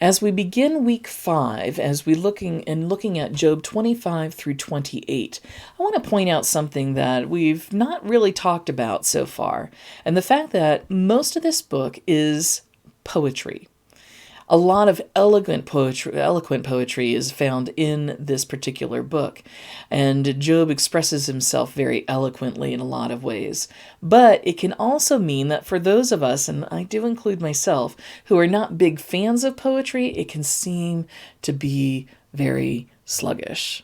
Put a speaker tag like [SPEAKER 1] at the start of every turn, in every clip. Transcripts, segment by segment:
[SPEAKER 1] As we begin week 5, as we looking at Job 25 through 28, I want to point out something that we've not really talked about so far, and the fact that most of this book is poetry. A lot of eloquent poetry is found in this particular book, and Job expresses himself very eloquently in a lot of ways. But it can also mean that for those of us, and I do include myself, who are not big fans of poetry, it can seem to be very sluggish.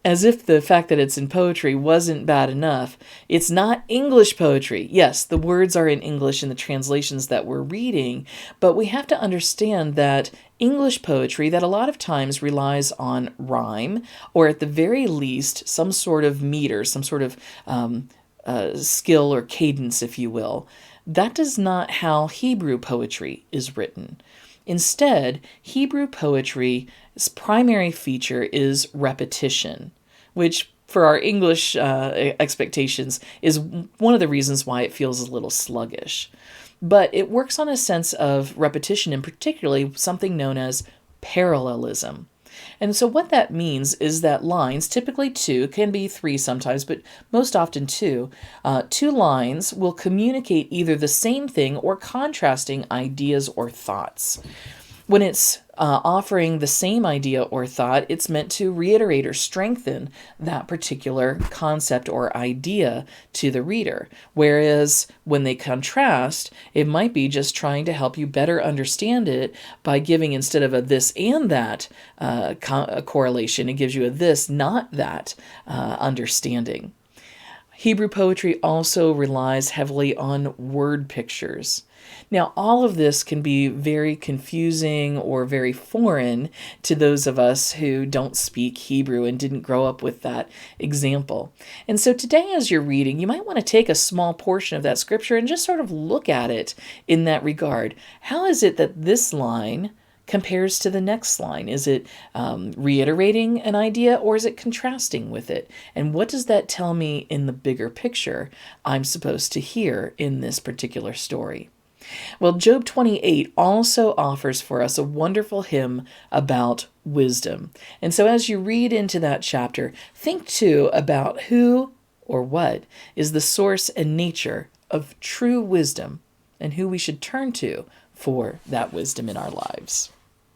[SPEAKER 1] As if the fact that it's in poetry wasn't bad enough, it's not English poetry. Yes, the words are in English in the translations that we're reading, but we have to understand that English poetry that a lot of times relies on rhyme, or at the very least, some sort of meter, some sort of skill or cadence, if you will. That is not how Hebrew poetry is written. Instead, Hebrew poetry's primary feature is repetition, which for our English expectations is one of the reasons why it feels a little sluggish. But it works on a sense of repetition, and particularly something known as parallelism. And so what that means is that lines, typically two, can be three sometimes, but most often two lines will communicate either the same thing or contrasting ideas or thoughts. When it's offering the same idea or thought, it's meant to reiterate or strengthen that particular concept or idea to the reader. Whereas when they contrast, it might be just trying to help you better understand it by giving, instead of a this and that correlation, it gives you a this, not that understanding. Hebrew poetry also relies heavily on word pictures. Now, all of this can be very confusing or very foreign to those of us who don't speak Hebrew and didn't grow up with that example. And so today, as you're reading, you might want to take a small portion of that scripture and just sort of look at it in that regard. How is it that this line compares to the next line? Is it reiterating an idea, or is it contrasting with it? And what does that tell me in the bigger picture I'm supposed to hear in this particular story? Well, Job 28 also offers for us a wonderful hymn about wisdom. And so as you read into that chapter, think too about who or what is the source and nature of true wisdom, and who we should turn to for that wisdom in our lives.